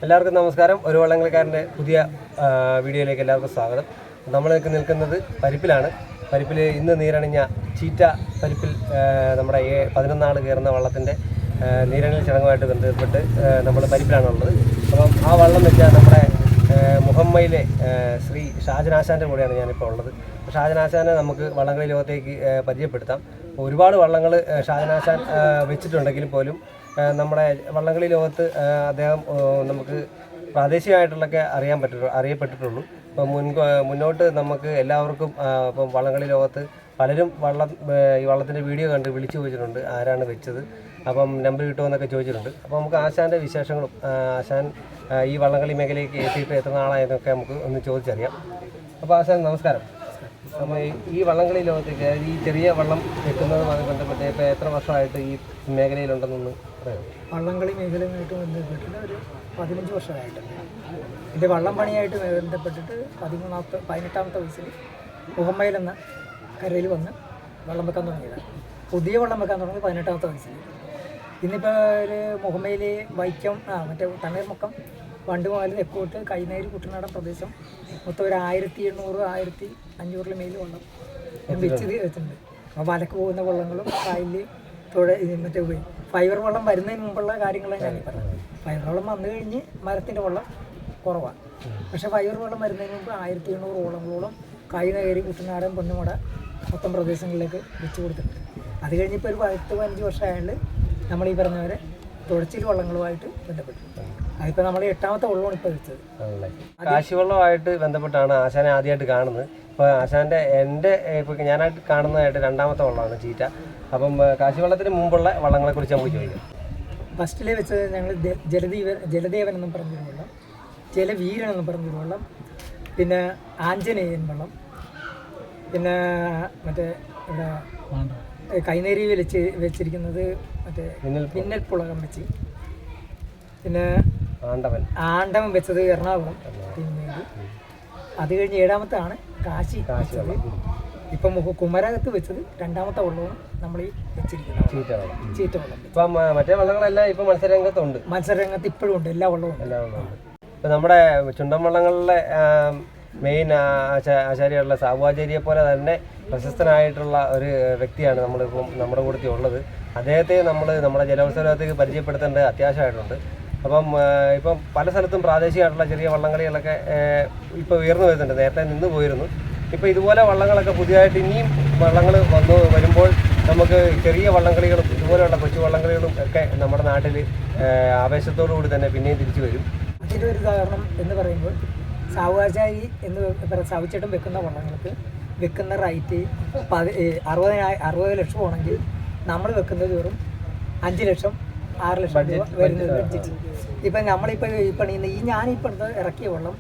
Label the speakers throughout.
Speaker 1: എല്ലാവർക്കും നമസ്കാരം. ഒരു വള്ളംകളിക്കാരൻ്റെ പുതിയ വീഡിയോയിലേക്ക് എല്ലാവർക്കും സ്വാഗതം. നമ്മൾ നിൽക്കുന്നത് പരിപ്പിലാണ്. പരിപ്പിൽ ഇന്ന് നീരണിഞ്ഞ ചീറ്റ പരിപ്പിൽ നമ്മുടെ 11 ആൾ കയറുന്ന വള്ളത്തിൻ്റെ നീരണിൽ ചടങ്ങുമായിട്ട് ബന്ധപ്പെട്ട് നമ്മൾ പരിപ്പിലാണുള്ളത്. അപ്പം ആ വള്ളം വെച്ചാൽ നമ്മുടെ മുഹമ്മയിലെ ശ്രീ ഷാജനാശാൻ്റെ കൂടെയാണ് ഞാനിപ്പോൾ ഉള്ളത്. ഷാജനാശാനെ നമുക്ക് വള്ളംകളി ലോകത്തേക്ക് പരിചയപ്പെടുത്താം. ഒരുപാട് വള്ളങ്ങൾ ഷാജനാശാൻ വെച്ചിട്ടുണ്ടെങ്കിലും പോലും നമ്മുടെ വള്ളംകളി ലോകത്ത് അദ്ദേഹം നമുക്ക് പ്രാദേശികമായിട്ടുള്ളൊക്കെ അറിയപ്പെട്ടിട്ടുള്ളൂ. ഇപ്പം മുന്നോട്ട് നമുക്ക് എല്ലാവർക്കും ഇപ്പം വള്ളംകളി ലോകത്ത് പലരും ഈ വള്ളത്തിൻ്റെ വീഡിയോ കണ്ട് വിളിച്ചു ചോദിച്ചിട്ടുണ്ട്, ആരാണ് വെച്ചത്, അപ്പം നമ്പർ കിട്ടുമെന്നൊക്കെ ചോദിച്ചിട്ടുണ്ട്. അപ്പോൾ നമുക്ക് ആശാൻ്റെ വിശേഷങ്ങളും ആശാൻ ഈ വള്ളംകളി മേഖലയ്ക്ക് എത്തിയിട്ട് എത്ര നാളായതൊക്കെ നമുക്ക് ഒന്ന് ചോദിച്ചറിയാം. അപ്പോൾ ആശാൻ നമസ്കാരം. അപ്പോൾ ഈ വള്ളംകളി ലോകത്തേക്ക് ഈ ചെറിയ വള്ളം വെക്കുന്നതുമായി ബന്ധപ്പെട്ട് ഇപ്പോൾ എത്ര വർഷമായിട്ട് ഈ മേഖലയിലുണ്ടെന്നൊന്ന് പറയാം?
Speaker 2: വള്ളംകളി മേഖലയുമായിട്ട് ബന്ധപ്പെട്ടിട്ട് ഒരു 15 വർഷമായിട്ടുണ്ട്. എൻ്റെ വള്ളം പണിയായിട്ട് ബന്ധപ്പെട്ടിട്ട് 18ാമത്തെ വയസ്സിൽ മുഹമ്മയിൽ എന്ന കരയിൽ വന്ന് വള്ളം വെക്കാൻ തുടങ്ങിയതാണ്. പുതിയ വള്ളം വെക്കാൻ തുടങ്ങി 18ാമത്തെ വയസ്സിൽ. ഇന്നിപ്പോൾ ഒരു മുഹമ്മയിൽ വൈക്കം മറ്റേ തണ്ണീർമുക്കം വണ്ടുമാലി തെക്കോട്ട് കൈനേരി കുട്ടനാടൻ പ്രദേശം മൊത്തം ഒരു 1700-1500 മേൽ വള്ളം വെച്ചിട്ടുണ്ട്. അപ്പോൾ വലക്ക് പോകുന്ന വള്ളങ്ങളും കായലിൽ മറ്റേ ഫൈബർ വള്ളം വരുന്നതിന് മുമ്പുള്ള കാര്യങ്ങളാണ് ഞാൻ പറഞ്ഞത്. ഫൈബർ വള്ളം വന്നു കഴിഞ്ഞ് മരത്തിൻ്റെ വള്ളം കുറവാണ്. പക്ഷേ ഫൈബർ വള്ളം വരുന്നതിന് മുമ്പ് 1700 വള്ളങ്ങളോളം കൈനേരി കുട്ടനാടൻ പൊന്നുമട മൊത്തം പ്രദേശങ്ങളിലേക്ക് വെച്ച് കൊടുത്തിട്ടുണ്ട്. അത് കഴിഞ്ഞിപ്പോൾ ഒരു 10-15 വർഷമായാലും നമ്മൾ ഈ പറഞ്ഞ പോലെ തുഴച്ചിൽ വള്ളങ്ങളുമായിട്ട് ബന്ധപ്പെട്ടു. അതിപ്പോൾ നമ്മൾ 8ാമത്തെ വള്ളമാണ് ഇപ്പോൾ വെച്ചത്.
Speaker 1: കാശിവള്ളമായിട്ട് ബന്ധപ്പെട്ടാണ് ആശാനെ ആദ്യമായിട്ട് കാണുന്നത്. ഇപ്പോൾ ആശാൻ്റെ ഇപ്പോൾ ഞാനായിട്ട് കാണുന്നതായിട്ട് 2ാമത്തെ വള്ളമാണ് ചീറ്റ. അപ്പം കാശിവള്ളത്തിന് മുമ്പുള്ള വള്ളങ്ങളെക്കുറിച്ച് നമുക്ക് ചോദിക്കാം.
Speaker 2: ഫസ്റ്റിലെ വെച്ചത് ഞങ്ങൾ ജലദേവൻ എന്നും പറഞ്ഞൊരു വള്ളം, ജലവീരൻ എന്നും പറഞ്ഞൊരു വള്ളം, പിന്നെ ആഞ്ജനേയൻ വള്ളം, പിന്നെ മറ്റേ ഇവിടെ കൈനേരി വെച്ചിരിക്കുന്നത് മറ്റേ മിന്നൽ പുളകം വെച്ച്, പിന്നെ ആണ്ടവൻ വെച്ചത് എറണാകുളം. പിന്നെ അത് കഴിഞ്ഞ് 7ാമത്താണ് കാശി വെച്ചത്. ഇപ്പം കുമരകത്ത് വെച്ചത് 2ാമത്തെ വള്ളമാണ് നമ്മൾ ഈ വെച്ചിരിക്കുന്നത് ചീറ്റ വള്ളം.
Speaker 1: ഇപ്പം മറ്റേ വള്ളങ്ങളെല്ലാം ഇപ്പം മത്സരരംഗത്തുണ്ട്.
Speaker 2: മത്സരരംഗത്ത് ഇപ്പോഴും ഉണ്ട്, എല്ലാ വള്ളവും
Speaker 1: ഉണ്ട്. ഇപ്പം നമ്മുടെ ചുണ്ടൻ വള്ളങ്ങളിലെ മെയിൻ ആചാര്യമുള്ള സാബുആചാര്യയെ പോലെ തന്നെ പ്രശസ്തനായിട്ടുള്ള ഒരു വ്യക്തിയാണ് നമ്മളിപ്പം നമ്മുടെ കൂട്ടത്തിൽ ഉള്ളത്. അദ്ദേഹത്തെ നമ്മുടെ ജലോത്സവത്തേക്ക് പരിചയപ്പെടുത്തേണ്ടത് അത്യാവശ്യമായിട്ടുണ്ട്. ഇപ്പം പല സ്ഥലത്തും പ്രാദേശികമായിട്ടുള്ള ചെറിയ വള്ളംകളികളൊക്കെ ഇപ്പോൾ ഉയർന്നു വരുന്നുണ്ട്. നേരത്തെ നിന്ന് പോയിരുന്നു. ഇപ്പോൾ ഇതുപോലെ വള്ളങ്ങളൊക്കെ പുതിയതായിട്ട് ഇനിയും വള്ളങ്ങൾ വരുമ്പോൾ നമുക്ക് ചെറിയ വള്ളംകളികളും ഇതുപോലെയുള്ള കൊച്ചു വള്ളംകളികളും ഒക്കെ നമ്മുടെ നാട്ടിൽ ആവേശത്തോടു കൂടി തന്നെ പിന്നെയും തിരിച്ചു വരും.
Speaker 2: അതിൻ്റെ ഒരു ഉദാഹരണം എന്ന് പറയുമ്പോൾ സാവുആചാരി എന്ന് സാവുച്ചേട്ടൻ വെക്കുന്ന വള്ളങ്ങൾക്ക് വെക്കുന്ന റേറ്റ് 60 ലക്ഷം ആണെങ്കിൽ നമ്മൾ വെക്കുന്നത് വെറും 5 ലക്ഷം 6 ലക്ഷം രൂപ വരുന്നത് ബഡ്ജറ്റ്. ഇപ്പം നമ്മളിപ്പോൾ ഈ പണിയുന്ന ഞാനിപ്പോൾ ഇറക്കിയ വള്ളം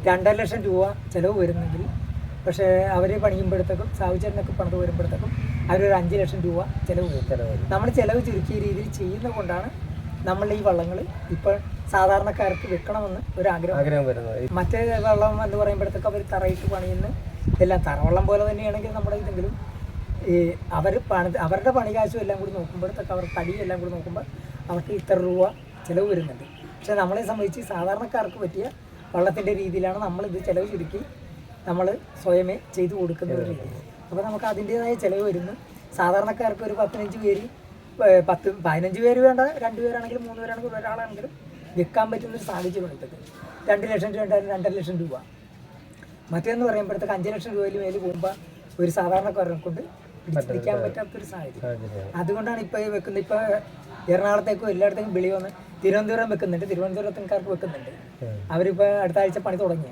Speaker 2: 2.5 ലക്ഷം രൂപ ചിലവ് വരുന്നെങ്കിൽ, പക്ഷേ അവർ പണിയുമ്പോഴത്തേക്കും സാവുചേട്ടനൊക്കെ പണിത് വരുമ്പോഴത്തേക്കും അവരൊരു 5 ലക്ഷം രൂപ ചിലവ് വരും. നമ്മൾ ചിലവ് ചുരുക്കിയ രീതിയിൽ ചെയ്യുന്നത് കൊണ്ടാണ് നമ്മൾ ഈ വള്ളങ്ങൾ ഇപ്പോൾ സാധാരണക്കാർക്ക് വെക്കണമെന്ന് ഒരു ആഗ്രഹം വരുന്നത്. മറ്റേ വള്ളം എന്ന് പറയുമ്പോഴത്തേക്ക് അവർ തറയിട്ട് പണിയുന്ന എല്ലാം തറവള്ളം പോലെ തന്നെയാണെങ്കിൽ നമ്മുടെ ഇതെങ്കിലും അവരുടെ പണികാശും എല്ലാം കൂടി നോക്കുമ്പോഴത്തേക്ക് അവർ തടിയും എല്ലാം കൂടി നോക്കുമ്പോൾ അവർക്ക് ഇത്ര രൂപ ചിലവ് വരുന്നുണ്ട്. പക്ഷേ നമ്മളെ സംബന്ധിച്ച് സാധാരണക്കാർക്ക് പറ്റിയ വള്ളത്തിൻ്റെ രീതിയിലാണ് നമ്മളിത് ചിലവ് ചുരുക്കി നമ്മൾ സ്വയമേ ചെയ്തു കൊടുക്കുന്ന ഒരു രീതി. അപ്പോൾ നമുക്ക് അതിൻ്റേതായ ചിലവ് വരുന്നു. സാധാരണക്കാർക്ക് ഒരു 15 പേര് 15 പേര് വേണ്ട, 2 പേരാണെങ്കിലും 3 പേരാണെങ്കിലും ഒരാളാണെങ്കിലും വിൽക്കാൻ പറ്റുന്നൊരു സാഹചര്യം എടുത്തത് 2 ലക്ഷം രൂപ 2.5 ലക്ഷം രൂപ. മറ്റേന്ന് പറയുമ്പോഴത്തേക്ക് 5 ലക്ഷം രൂപയിൽ മേൽ പോകുമ്പോൾ ഒരു സാധാരണക്കാരനെ കൊണ്ട് പിടിച്ചിരിക്കാൻ പറ്റാത്തൊരു സാഹചര്യം. അതുകൊണ്ടാണ് ഇപ്പോൾ വെക്കുന്നത്. ഇപ്പോൾ എറണാകുളത്തേക്കും എല്ലായിടത്തേക്കും വിളി വന്ന് തിരുവനന്തപുരം വെക്കുന്നുണ്ട്, തിരുവനന്തപുരത്തുകാർക്ക് വെക്കുന്നുണ്ട്. അവരിപ്പോൾ അടുത്ത ആഴ്ച പണി തുടങ്ങിയ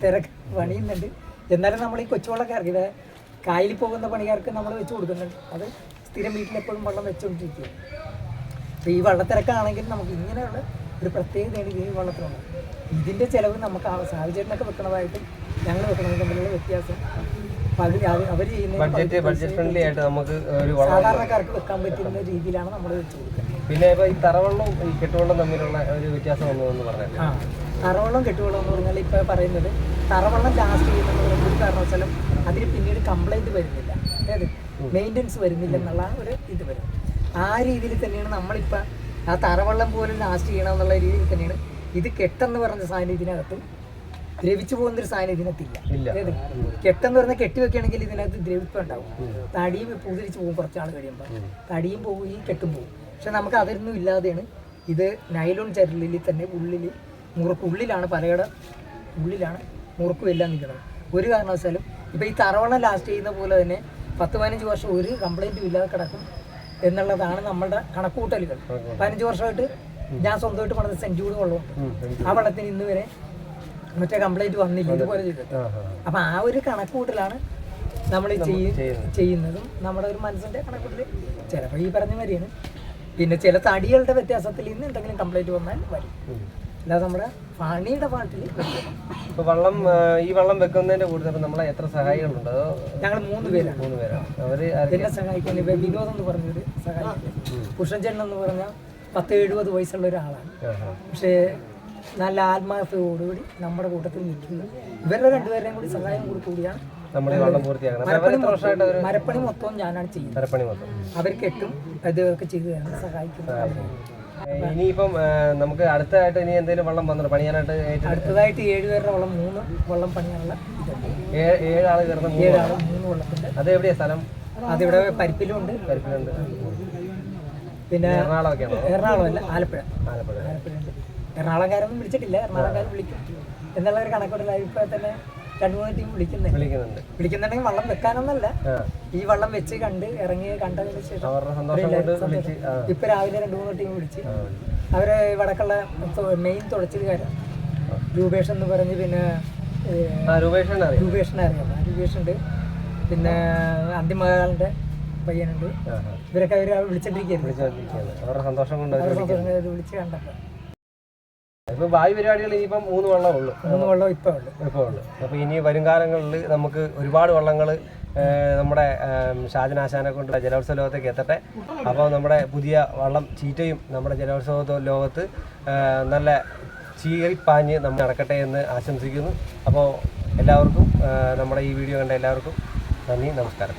Speaker 2: തിരക്ക് പണിയുന്നുണ്ട്. എന്നാലും നമ്മൾ ഈ കൊച്ചുവള്ളക്കാർക്ക് ഇത് കായലിൽ പോകുന്ന പണിക്കാർക്ക് നമ്മൾ വെച്ച് കൊടുക്കുന്നുണ്ട്. അത് സ്ഥിരം വീട്ടിലെപ്പോഴും വെള്ളം വെച്ചുകൊണ്ടിരിക്കുക. അപ്പോൾ ഈ വള്ളത്തിരക്കാണെങ്കിൽ നമുക്ക് ഇങ്ങനെയുള്ള ഒരു പ്രത്യേകതയാണ് ഈ വള്ളത്തിലുള്ളത്. ഇതിൻ്റെ ചിലവ് നമുക്ക് സാഹചര്യമൊക്കെ വെക്കണതായിട്ടും ഞങ്ങൾ വെക്കണതും തമ്മിലുള്ള വ്യത്യാസം അവർ സാധാരണക്കാർക്ക് വെക്കാൻ പറ്റുന്ന രീതിയിലാണ് നമ്മൾ വെച്ച് കൊടുക്കുന്നത്.
Speaker 1: പിന്നെ ഇപ്പോൾ ഈ തറവള്ളവും ഈ കെട്ടുവള്ളം തമ്മിലുള്ള ഒരു വ്യത്യാസം ഒന്നു പറഞ്ഞത്.
Speaker 2: തറവള്ളം കെട്ടുവള്ളം എന്ന് പറഞ്ഞാൽ ഇപ്പോൾ പറയുന്നത് തറവള്ളം ലാസ്റ്റ് ചെയ്യുന്ന ഒരു കാരണവശാലും അതിന് പിന്നീട് കംപ്ലൈൻറ്റ് വരുന്നില്ല, അതായത് മെയിൻ്റനൻസ് വരുന്നില്ല എന്നുള്ള ഒരു ഇത് വരും. ആ രീതിയിൽ തന്നെയാണ് നമ്മളിപ്പോൾ ആ തറവെള്ളം പോലും ലാസ്റ്റ് ചെയ്യണം എന്നുള്ള രീതിയിൽ തന്നെയാണ് ഇത്. കെട്ടെന്ന് പറഞ്ഞ സാധനം ഇതിനകത്ത് ദ്രവിച്ചു പോകുന്നൊരു സാധനം ഇതിനകത്തില്ല. അതായത് കെട്ടെന്ന് പറഞ്ഞാൽ കെട്ടി വെക്കുകയാണെങ്കിൽ ഇതിനകത്ത് ദ്രവിപ്പം ഉണ്ടാവും. തടിയും പൂതിരിച്ച് പോകും കുറച്ചാൾ കഴിയുമ്പോൾ. തടിയും പോകും, ഈ കെട്ടും പോകും. പക്ഷെ നമുക്ക് അതൊന്നും ഇല്ലാതെയാണ് ഇത് നൈലോൺ ചരലിൽ തന്നെ ഉള്ളിലാണ് പലകയുടെ ഉള്ളിലാണ് മുറുക്കും എല്ലാം നിൽക്കുന്നത്. ഒരു കാരണവശാലും ഇപ്പോൾ ഈ തറവെള്ളം ലാസ്റ്റ് ചെയ്യുന്ന പോലെ തന്നെ 10-15 വർഷം ഒരു കംപ്ലൈൻറ്റും ഇല്ലാതെ കിടക്കും എന്നുള്ളതാണ് നമ്മളുടെ കണക്കുകൂട്ടലുകൾ. 15 വർഷമായിട്ട് ഞാൻ സ്വന്തമായിട്ട് പണിത സെൻറ്റ് ജൂഡ് വെള്ളമുണ്ട്. ആ വെള്ളത്തിന് ഇന്ന് വരെ മറ്റേ കംപ്ലൈൻറ്റ് വന്നില്ല ഇതുപോലെ ചെയ്തിട്ട്. അപ്പം ആ ഒരു കണക്കുകൂട്ടലാണ് നമ്മൾ ചെയ്യുന്നതും നമ്മുടെ ഒരു മനസ്സിൻ്റെ കണക്കൂട്ടൽ. ചിലപ്പോൾ ഈ പറഞ്ഞ മാതിരിയാണ്. പിന്നെ ചില തടികളുടെ വ്യത്യാസത്തിൽ നിന്ന് എന്തെങ്കിലും കംപ്ലൈൻറ്റ് വന്നാൽ വരും. അല്ലാതെ നമ്മുടെ പണിയുടെ പാട്ടിൽ
Speaker 1: ഇപ്പോൾ ഈ വെള്ളം വെക്കുന്നതിൻ്റെ കൂടുതൽ നമ്മളെ എത്ര സഹായികളുണ്ട്? അതോ
Speaker 2: ഞങ്ങൾ 3 പേരാണ്.
Speaker 1: 3 പേരാണ്. അവർ
Speaker 2: എന്നെ സഹായിക്കാൻ വിനോദം എന്ന് പറഞ്ഞൊരു സഹായിക്കും. പുഷൻചേട്ടൻ എന്ന് പറഞ്ഞാൽ 10-70 വയസ്സുള്ള ഒരാളാണ്. പക്ഷേ നല്ല ആത്മാർത്ഥതയോടുകൂടി നമ്മുടെ കൂട്ടത്തിൽ നിൽക്കുന്നത്. ഇവരുടെ 2 പേരുടെയും കൂടി സഹായം കൂടിയാണ് മരപ്പണി മൊത്തവും ഞാനാണ് ചെയ്യുന്നത്. അവർ കെട്ടും ഇതൊക്കെ ചെയ്തു തരാൻ സഹായിക്കുന്നത്.
Speaker 1: ഇനിയിപ്പം നമുക്ക് അടുത്തതായിട്ട് ഇനി എന്തെങ്കിലും വെള്ളം വന്നിട്ട് പണിയാനായിട്ട്
Speaker 2: അടുത്തതായിട്ട് 7 പേരുടെ വെള്ളം 3 വെള്ളം പണിയാനുള്ള
Speaker 1: 7 ആൾ കയറുന്ന
Speaker 2: 7 ആൾ 3 വെള്ളത്തിന്റെ.
Speaker 1: അത് എവിടെയാ സ്ഥലം?
Speaker 2: അതിവിടെ പരിപ്പിലുണ്ട്. പിന്നെ എറണാകുളമല്ല, ആലപ്പുഴയുണ്ട്. എറണാകുളംകാരൊന്നും വിളിച്ചിട്ടില്ല. എറണാകുളംകാർ വിളിക്കും എന്നുള്ള ഒരു കണക്കോട്ടില്ല. ഇപ്പോൾ തന്നെ 2-3 ടീം വിളിക്കുന്നുണ്ടെങ്കിൽ വെള്ളം വെക്കാനൊന്നല്ല, ഈ വെള്ളം വെച്ച് കണ്ട് ഇറങ്ങി കണ്ടതിന് ശേഷം ഇപ്പൊ രാവിലെ 2-3 ടീം വിളിച്ച് അവരെ വടക്കുള്ള മെയിൻ തുഴച്ചിലുകാരാണ്. രൂപേഷ് എന്ന് പറഞ്ഞ്, പിന്നെ രൂപേഷിനെ അറിയാം. രൂപേഷുണ്ട്, പിന്നെ അന്തിമകാലിന്റെ പയ്യനുണ്ട്. ഇവരൊക്കെ വിളിച്ചിട്ടിരിക്കുകയായിരുന്നു.
Speaker 1: അവരുടെ സന്തോഷം കൊണ്ട്
Speaker 2: വിളിച്ച് കണ്ടപ്പോൾ.
Speaker 1: ഇപ്പൊ ഭാവി പരിപാടികൾ ഇനിയിപ്പം 3 വെള്ളം ഉള്ളു.
Speaker 2: 3 വെള്ളം ഇപ്പൊ
Speaker 1: ഉള്ളു. അപ്പൊ ഇനി വരും കാലങ്ങളിൽ നമുക്ക് ഒരുപാട് വള്ളങ്ങൾ നമ്മുടെ ഷാജനാശാനെ കൊണ്ട് ജലോത്സവ ലോകത്തേക്ക് എത്തട്ടെ. അപ്പോൾ നമ്മുടെ പുതിയ വള്ളം ചീറ്റയും നമ്മുടെ ജലോത്സവ ലോകത്ത് നല്ല ചീറിപ്പാഞ്ഞ് നമ്മൾ നടക്കട്ടെ എന്ന് ആശംസിക്കുന്നു. അപ്പോൾ എല്ലാവർക്കും നമ്മുടെ ഈ വീഡിയോ കണ്ട എല്ലാവർക്കും നന്ദി, നമസ്കാരം.